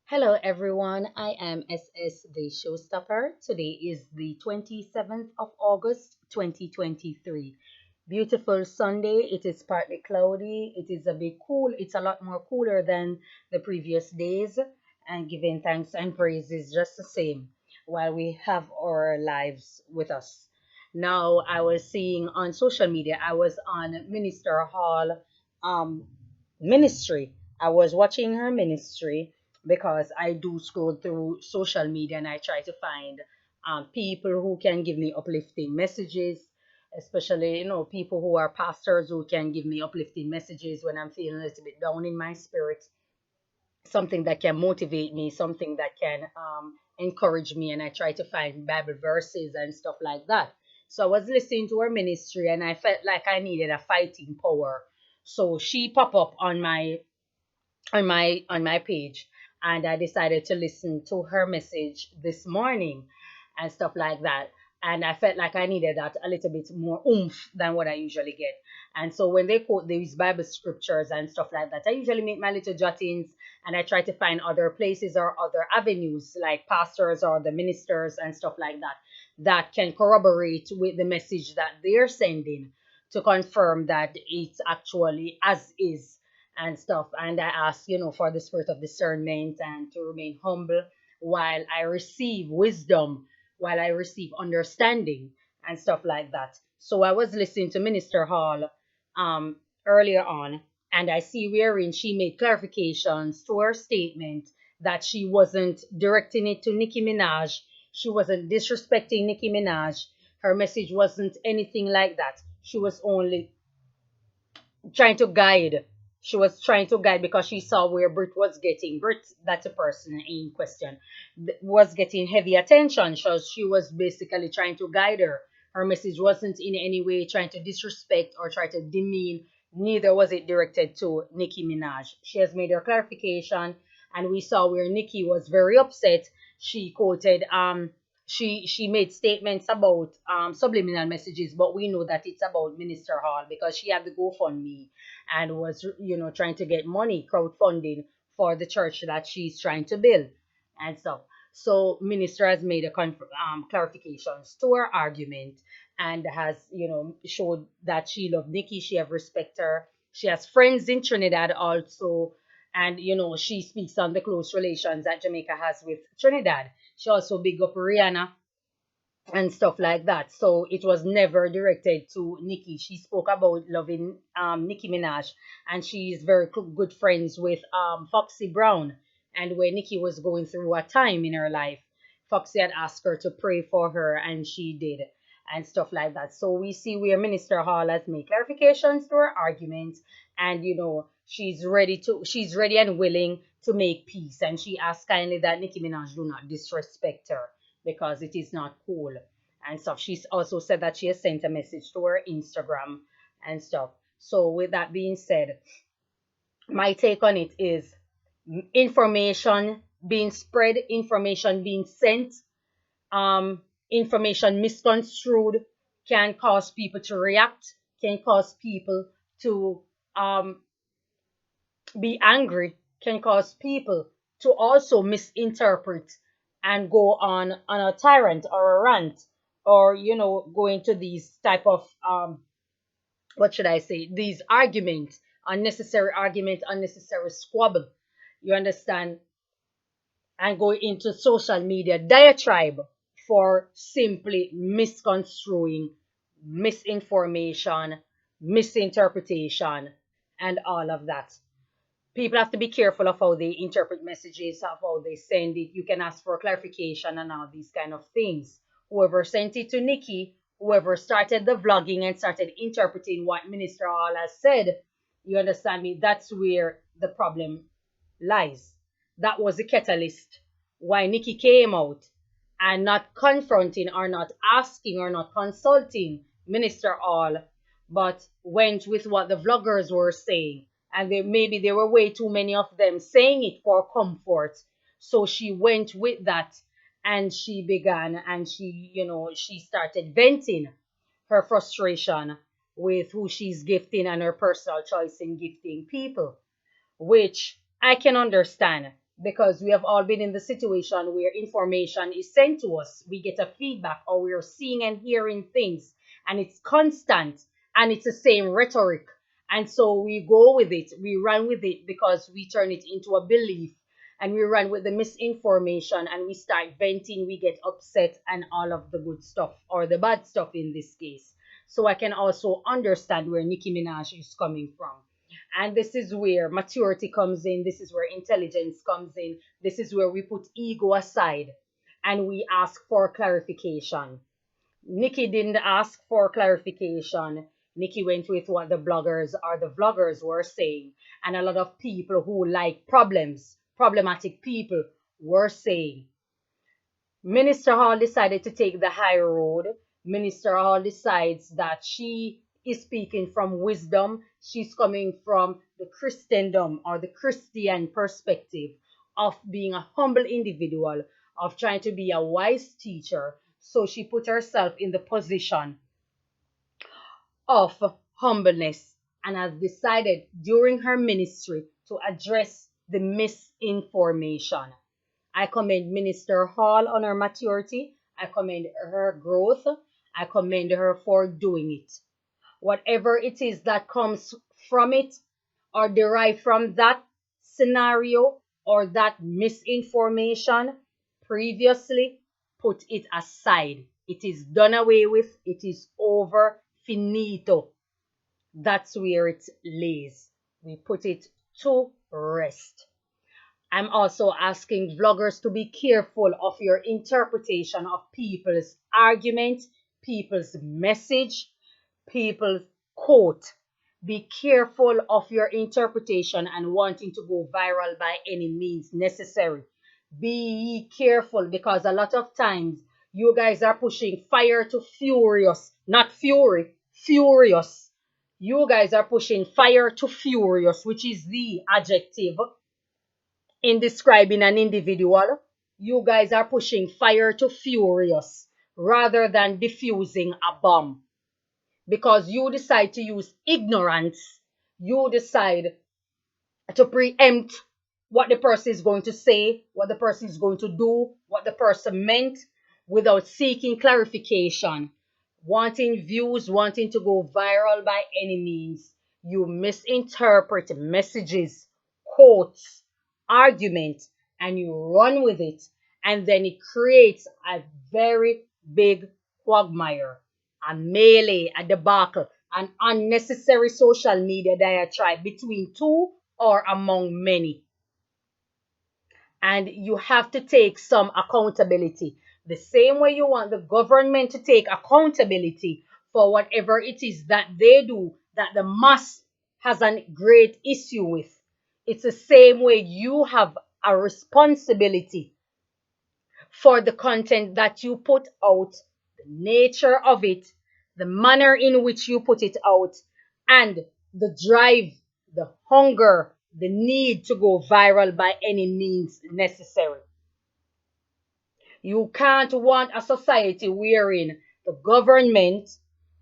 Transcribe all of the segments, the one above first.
Hello everyone, I am SS the Showstopper. Today is the 27th of August 2023. Beautiful Sunday. It is partly cloudy. It is a bit cool. It's a lot more cooler than the previous days, and giving thanks and praises just the same while we have our lives with us. Now, I was seeing on social media, I was on Minister Hall um, ministry. I was watching her ministry because I do scroll through social media and I try to find people who can give me uplifting messages, especially people who are pastors who can give me uplifting messages when I'm feeling a little bit down in my spirit, something that can motivate me, something that can encourage me, and I try to find Bible verses and stuff like that. So I was listening to her ministry and I felt like I needed a fighting power. So she popped up on my page, and I decided to listen to her message this morning and stuff like that. And I felt like I needed that a little bit more oomph than what I usually get. And so when they quote these Bible scriptures and stuff like that, I usually make my little jottings and I try to find other places or other avenues like pastors or the ministers and stuff like that that can corroborate with the message that they're sending to confirm that it's actually as is and stuff. And I ask, for the spirit of discernment and to remain humble while I receive wisdom, while I receive understanding and stuff like that. So I was listening to Minister Hall earlier on, and I see wherein she made clarifications to her statement that she wasn't directing it to Nicki Minaj. She wasn't disrespecting Nicki Minaj. Her message wasn't anything like that. She was only trying to guide. She was trying to guide because she saw where Brit was getting. Brit, that's a person in question, was getting heavy attention. So she was basically trying to guide her. Her message wasn't in any way trying to disrespect or try to demean. Neither was it directed to Nicki Minaj. She has made her clarification, and we saw where Nicki was very upset. She quoted she made statements about subliminal messages, but we know that it's about Minister Hall because she had the GoFundMe and was trying to get money crowdfunding for the church that she's trying to build and stuff. So Minister has made a clarifications to her argument and has showed that she loved Nikki, she have respect her, she has friends in Trinidad also, and she speaks on the close relations that Jamaica has with Trinidad. She also big up Rihanna and stuff like that. So it was never directed to Nicki. She spoke about loving Nicki Minaj, and she is very good friends with Foxy Brown. And when Nicki was going through a time in her life, Foxy had asked her to pray for her, and she did, and stuff like that. So we see where Minister Hall has made clarifications to her argument, and she's ready and willing to make peace. And she asked kindly that Nicki Minaj do not disrespect her because it is not cool and stuff. She's also said that she has sent a message to her Instagram and stuff. So, with that being said, my take on it is information being spread, information being sent, information misconstrued can cause people to react, can cause people to um, be angry, can cause people to also misinterpret and go on a tyrant or a rant, or go into these type of what should I say, these arguments, unnecessary squabble, you understand, and go into social media diatribe for simply misconstruing, misinformation, misinterpretation, and all of that. People have to be careful of how they interpret messages, of how they send it. You can ask for clarification and all these kind of things. Whoever sent it to Nikki, whoever started the vlogging and started interpreting what Minister Hall has said, you understand me? That's where the problem lies. That was the catalyst why Nikki came out and not confronting or not asking or not consulting Minister Hall, but went with what the vloggers were saying. And maybe there were way too many of them saying it for comfort. So she went with that and she began and she started venting her frustration with who she's gifting and her personal choice in gifting people, which I can understand. because we have all been in the situation where information is sent to us. We get a feedback, or we're seeing and hearing things, and it's constant, and it's the same rhetoric. And so we go with it, we run with it because we turn it into a belief, and we run with the misinformation, and we start venting, we get upset, and all of the good stuff, or the bad stuff in this case. So I can also understand where Nicki Minaj is coming from. And this is where maturity comes in. This is where intelligence comes in. This is where we put ego aside and we ask for clarification. Nikki didn't ask for clarification. Nikki went with what the bloggers or the vloggers were saying. And a lot of people who like problems, problematic people, were saying. Minister Hall decided to take the high road. Minister Hall decides that she is speaking from wisdom. She's coming from the Christendom or the Christian perspective of being a humble individual, of trying to be a wise teacher. So she put herself in the position of humbleness and has decided during her ministry to address the misinformation. I commend Minister Hall on her maturity. I commend her growth. I commend her for doing it. Whatever it is that comes from it or derived from that scenario or that misinformation previously, put it aside. It is done away with. It is over. Finito. That's where it lays. We put it to rest. I'm also asking vloggers to be careful of your interpretation of people's argument, people's message, people's quote. Be careful of your interpretation and wanting to go viral by any means necessary. Be careful because a lot of times you guys are pushing fire to furious, not fury, furious. You guys are pushing fire to furious, which is the adjective in describing an individual. You guys are pushing fire to furious rather than diffusing a bomb because you decide to use ignorance. You decide to preempt what the person is going to say, what the person is going to do, what the person meant without seeking clarification, wanting views, wanting to go viral by any means. You misinterpret messages, quotes, argument, and you run with it. And then it creates a very big quagmire, a melee, a debacle, an unnecessary social media diatribe between two or among many. And you have to take some accountability. The same way you want the government to take accountability for whatever it is that they do that the mass has a great issue with. It's the same way you have a responsibility for the content that you put out, the nature of it, the manner in which you put it out, and the drive, the hunger, the need to go viral by any means necessary. You can't want a society wherein the government,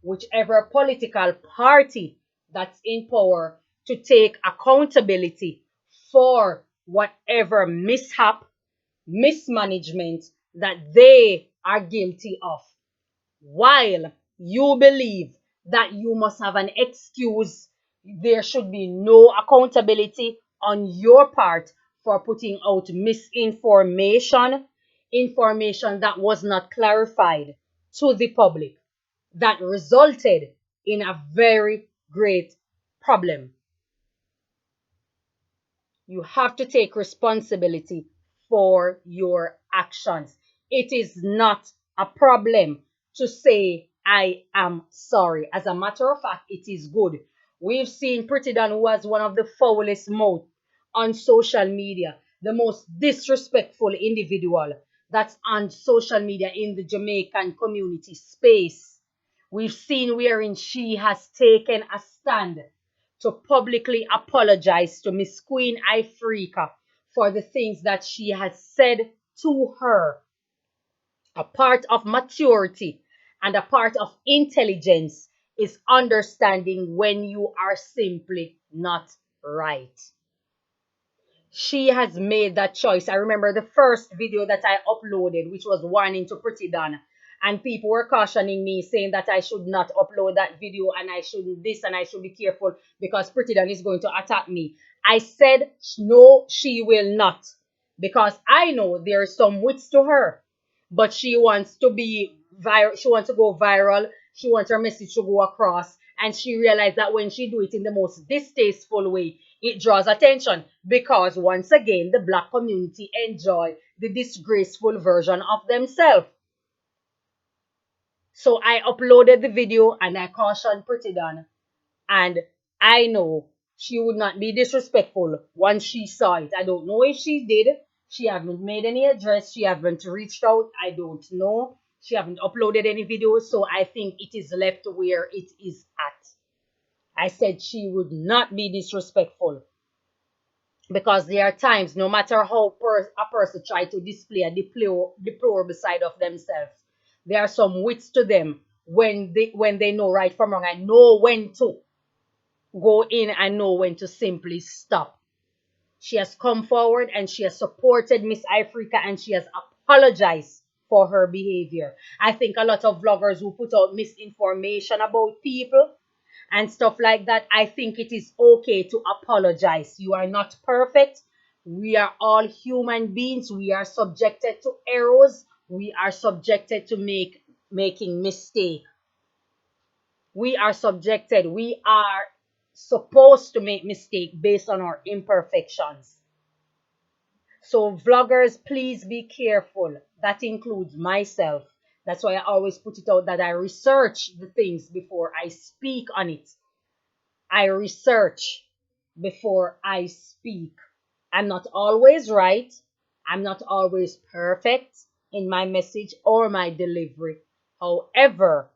whichever political party that's in power, to take accountability for whatever mishap, mismanagement that they are guilty of, while you believe that you must have an excuse. There should be no accountability on your part for putting out misinformation, information that was not clarified to the public, that resulted in a very great problem. You have to take responsibility for your actions. It is not a problem to say, I am sorry. As a matter of fact, it is good. We've seen Pretti Don, who has one of the foulest mouth on social media, the most disrespectful individual that's on social media in the Jamaican community space. We've seen wherein she has taken a stand to publicly apologize to Miss Queen Ifrica for the things that she has said to her. A part of maturity and a part of intelligence is understanding when you are simply not right. she has made that choice. I remember the first video that I uploaded, which was warning to Pretti Don, and people were cautioning me, saying that I should not upload that video and I shouldn't this and I should be careful because Pretti Don is going to attack me. I said, no, she will not, because I know there's some wits to her, but she wants to be viral. She wants to go viral. She wants her message to go across, and she realized that when she do it in the most distasteful way, it draws attention because once again the black community enjoy the disgraceful version of themselves. So I uploaded the video and I cautioned Pretti Don, and I know she would not be disrespectful once she saw it. I don't know if she did. She haven't made any address. She haven't reached out. I don't know. She haven't uploaded any videos. So I think it is left where it is at. I said she would not be disrespectful because there are times, no matter how a person try to display a deplorable side of themselves, there are some wits to them when they know right from wrong and know when to go in and know when to simply stop. She has come forward and she has supported Miss Ifrica and she has apologized for her behavior. I think a lot of vloggers who put out misinformation about people and stuff like that, I think it is okay to apologize. You are not perfect. We are all human beings. We are subjected to errors. We are subjected to making mistakes. We are supposed to make mistakes based on our imperfections. So vloggers, please be careful. That includes myself. That's why I always put it out that I research the things before I speak on it. I research before I speak. I'm not always right. I'm not always perfect in my message or my delivery. However,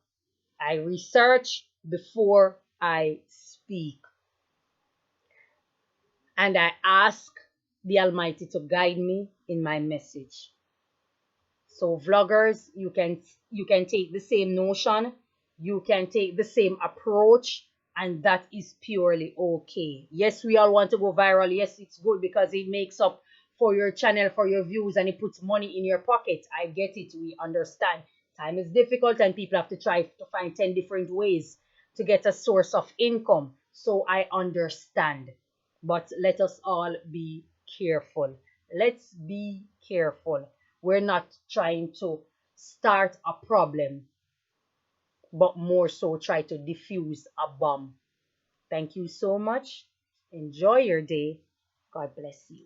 I research before I speak. And I ask the Almighty to guide me in my message. So vloggers, you can take the same notion, you can take the same approach, and that is purely okay. Yes, we all want to go viral. Yes, it's good because it makes up for your channel, for your views, and it puts money in your pocket. I get it. We understand. Time is difficult and people have to try to find 10 different ways to get a source of income. So I understand. But let us all be careful. Let's be careful. We're not trying to start a problem, but more so try to diffuse a bomb. Thank you so much. Enjoy your day. God bless you.